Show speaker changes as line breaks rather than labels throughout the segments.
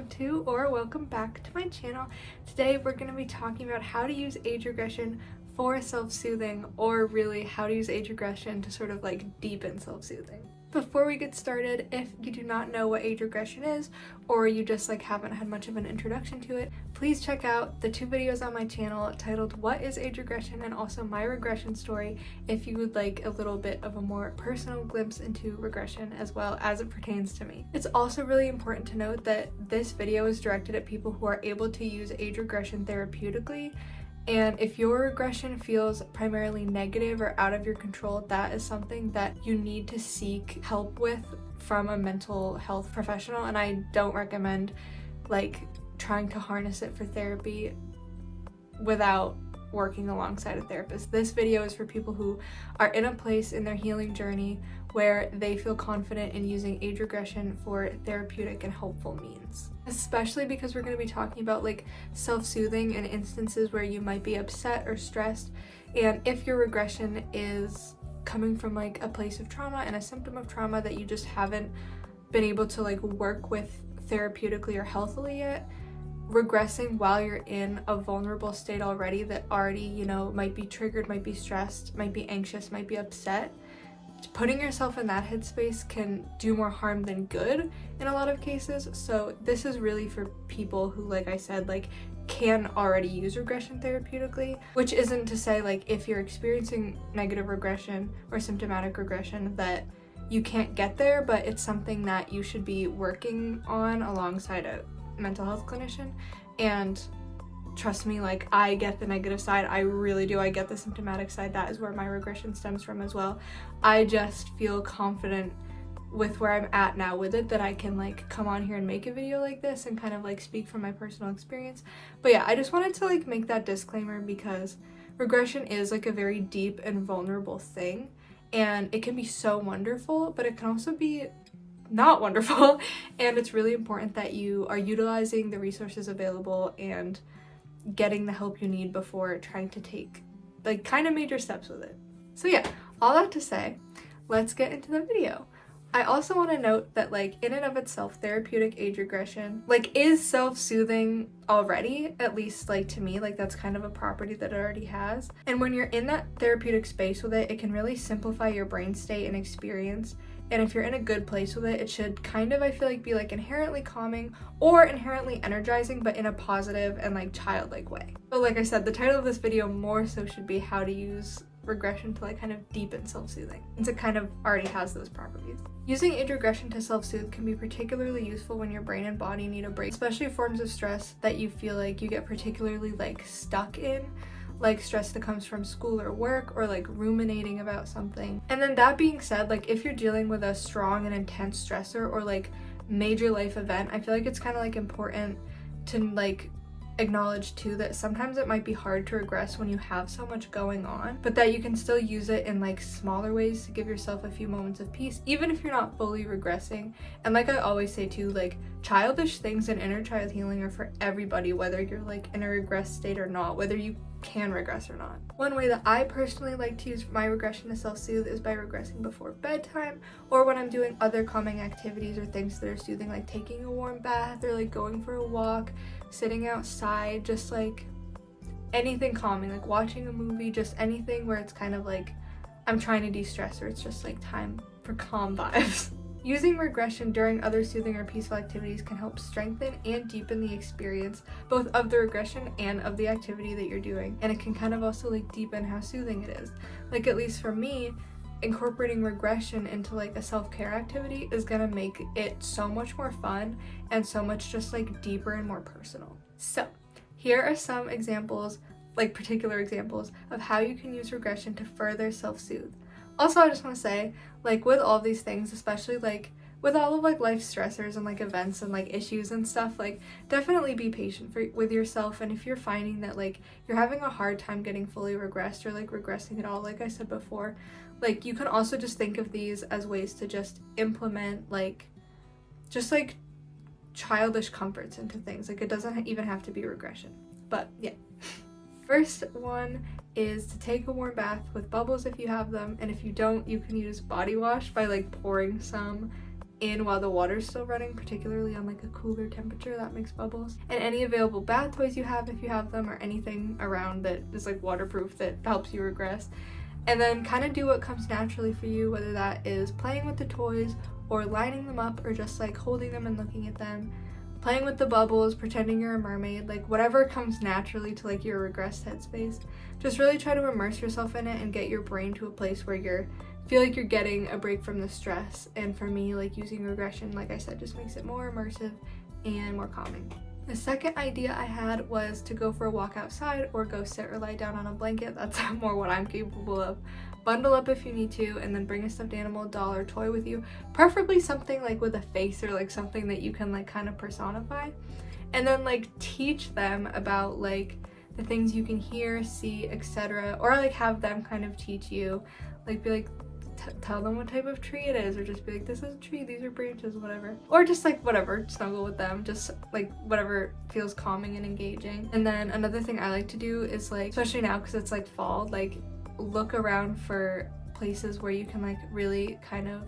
welcome to or welcome back to my channel. Today we're going to be talking about how to use age regression for self-soothing, or really how to use age regression to sort of like deepen self-soothing. Before we get started, if you do not know what age regression is, or you just like haven't had much of an introduction to it, please check out the two videos on my channel titled What is Age Regression and also my regression story if you would like a little bit of a more personal glimpse into regression as well as it pertains to me. It's also really important to note that this video is directed at people who are able to use age regression therapeutically. And if your regression feels primarily negative or out of your control, that is something that you need to seek help with from a mental health professional. And I don't recommend like trying to harness it for therapy without working alongside a therapist. This video is for people who are in a place in their healing journey where they feel confident in using age regression for therapeutic and helpful means. Especially because we're going to be talking about like self-soothing in instances where you might be upset or stressed, and if your regression is coming from like a place of trauma and a symptom of trauma that you just haven't been able to like work with therapeutically or healthily yet, regressing while you're in a vulnerable state already that already, you know, might be triggered, might be stressed, might be anxious, might be upset, putting yourself in that headspace can do more harm than good in a lot of cases. So this is really for people who, like I said, like can already use regression therapeutically, which isn't to say like if you're experiencing negative regression or symptomatic regression that you can't get there, but it's something that you should be working on alongside a mental health clinician. And trust me, like I get the negative side, I really do. I get the symptomatic side. That is where my regression stems from as well. I just feel confident with where I'm at now with it that I can like come on here and make a video like this and kind of like speak from my personal experience. But yeah, I just wanted to like make that disclaimer because regression is like a very deep and vulnerable thing, and it can be so wonderful, but it can also be not wonderful. And it's really important that you are utilizing the resources available and getting the help you need before trying to take like kind of major steps with it. So yeah, all that to say, let's get into the video. I also want to note that like in and of itself, therapeutic age regression like is self-soothing already, at least like to me, like that's kind of a property that it already has. And when you're in that therapeutic space with it, it can really simplify your brain state and experience. And if you're in a good place with it, it should kind of, I feel like, be like inherently calming or inherently energizing, but in a positive and like childlike way. But like I said, the title of this video more so should be how to use regression to like kind of deepen self-soothing, since it kind of already has those properties. Using age regression to self-soothe can be particularly useful when your brain and body need a break, especially forms of stress that you feel like you get particularly like stuck in, like stress that comes from school or work, or like ruminating about something. And then that being said, like if you're dealing with a strong and intense stressor or like major life event, I feel like it's kind of like important to like acknowledge too that sometimes it might be hard to regress when you have so much going on, but that you can still use it in like smaller ways to give yourself a few moments of peace, even if you're not fully regressing. And like I always say too, like childish things and inner child healing are for everybody, whether you're like in a regress state or not, whether you can regress or not. One way that I personally like to use my regression to self-soothe is by regressing before bedtime, or when I'm doing other calming activities or things that are soothing, like taking a warm bath or like going for a walk, sitting outside, just like anything calming, like watching a movie, just anything where it's kind of like I'm trying to de-stress or it's just like time for calm vibes. Using regression during other soothing or peaceful activities can help strengthen and deepen the experience, both of the regression and of the activity that you're doing. And it can kind of also like deepen how soothing it is. Like at least for me, incorporating regression into like a self-care activity is gonna make it so much more fun and so much just like deeper and more personal. So here are some examples, like particular examples of how you can use regression to further self-soothe. Also, I just want to say, like with all these things, especially like with all of like life stressors and like events and like issues and stuff, like definitely be patient with yourself. And if you're finding that like you're having a hard time getting fully regressed or like regressing at all, like I said before, like you can also just think of these as ways to just implement like just like childish comforts into things. Like it doesn't even have to be regression. But yeah. First one is to take a warm bath with bubbles if you have them, and if you don't, you can use body wash by like pouring some in while the water's still running, particularly on like a cooler temperature that makes bubbles. And any available bath toys you have, if you have them, or anything around that is like waterproof that helps you regress. And then kind of do what comes naturally for you, whether that is playing with the toys or lining them up or just like holding them and looking at them, playing with the bubbles, pretending you're a mermaid, like whatever comes naturally to like your regressed headspace. Just really try to immerse yourself in it and get your brain to a place where you're feel like you're getting a break from the stress. And for me, like using regression, like I said, just makes it more immersive and more calming. The second idea I had was to go for a walk outside or go sit or lie down on a blanket. That's more what I'm capable of. Bundle up if you need to, and then bring a stuffed animal, doll, or toy with you. Preferably something like with a face or like something that you can like kind of personify. And then like teach them about like the things you can hear, see, etc. Or like have them kind of teach you, like be like, tell them what type of tree it is, or just be like, this is a tree, these are branches, whatever. Or just like whatever, snuggle with them, just like whatever feels calming and engaging. And then another thing I like to do is like, especially now because it's like fall, like look around for places where you can like really kind of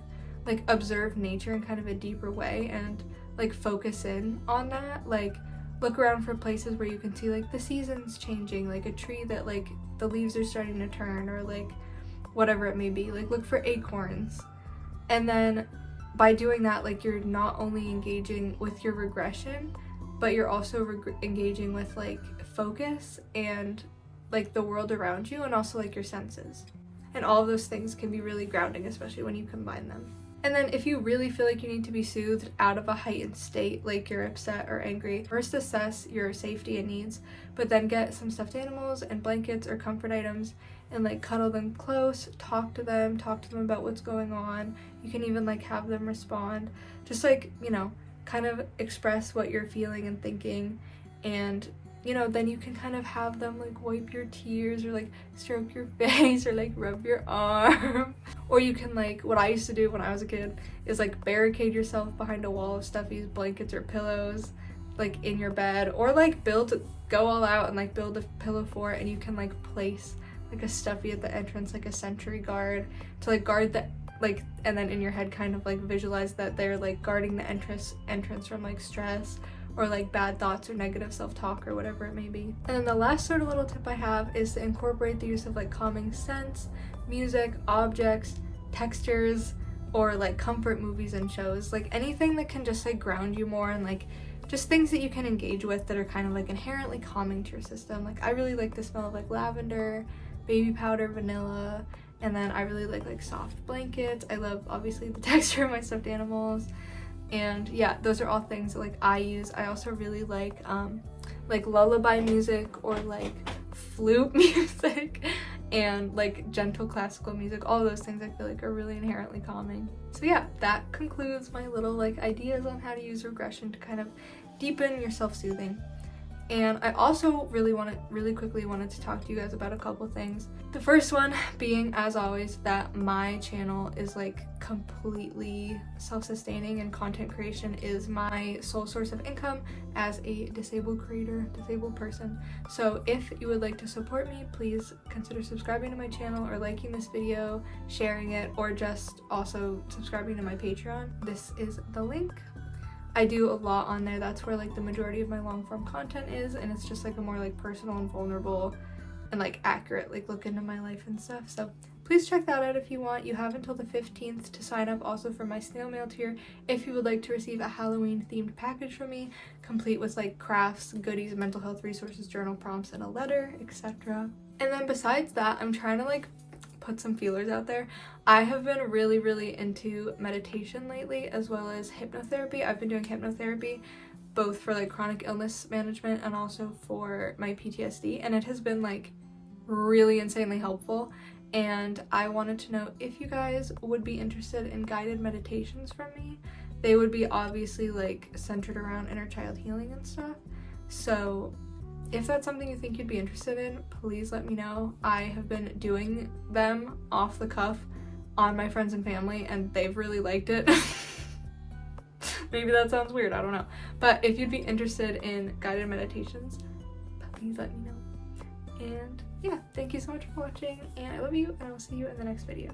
like observe nature in kind of a deeper way and like focus in on that. Like look around for places where you can see like the seasons changing, like a tree that like the leaves are starting to turn, or like whatever it may be. Like look for acorns. And then by doing that, like you're not only engaging with your regression, but you're also engaging with like focus and like the world around you, and also like your senses. And all of those things can be really grounding, especially when you combine them. And then if you really feel like you need to be soothed out of a heightened state, like you're upset or angry, first assess your safety and needs, but then get some stuffed animals and blankets or comfort items and like cuddle them close, talk to them about what's going on. You can even like have them respond, just like, you know, kind of express what you're feeling and thinking. And you know, then you can kind of have them like wipe your tears or like stroke your face or like rub your arm. Or you can like, what I used to do when I was a kid is like barricade yourself behind a wall of stuffies, blankets, or pillows like in your bed, or like go all out and like build a pillow fort, and you can like place like a stuffy at the entrance, like a sentry guard to like guard the like, and then in your head kind of like visualize that they're like guarding the entrance from like stress or like bad thoughts or negative self-talk or whatever it may be. And then the last sort of little tip I have is to incorporate the use of like calming scents, music, objects, textures, or like comfort movies and shows, like anything that can just like ground you more, and like just things that you can engage with that are kind of like inherently calming to your system. Like I really like the smell of like lavender, baby powder, vanilla, and then I really like soft blankets. I love obviously the texture of my stuffed animals. And yeah, those are all things that like I use. I also really like lullaby music or like flute music and like gentle classical music. All of those things I feel like are really inherently calming. So yeah, that concludes my little like ideas on how to use regression to kind of deepen your self-soothing. And I also really quickly wanted to talk to you guys about a couple things. The first one being, as always, that my channel is like completely self-sustaining, and content creation is my sole source of income as a disabled person. So if you would like to support me, please consider subscribing to my channel or liking this video, sharing it, or just also subscribing to my Patreon. This is the link. I do a lot on there. That's where like the majority of my long form content is, and it's just like a more like personal and vulnerable and like accurate like look into my life and stuff. So please check that out if you want. You have until the 15th to sign up also for my snail mail tier if you would like to receive a Halloween themed package from me, complete with like crafts, goodies, mental health resources, journal prompts, and a letter, etc. And then besides that, I'm trying to like put some feelers out there. I have been really into meditation lately, as well as hypnotherapy. I've been doing hypnotherapy both for like chronic illness management and also for my PTSD, and it has been like really insanely helpful. And I wanted to know if you guys would be interested in guided meditations from me. They would be obviously like centered around inner child healing and stuff. So if that's something you think you'd be interested in, please let me know. I have been doing them off the cuff on my friends and family, and they've really liked it. Maybe that sounds weird, I don't know. But if you'd be interested in guided meditations, please let me know. And yeah, thank you so much for watching, and I love you, and I will see you in the next video.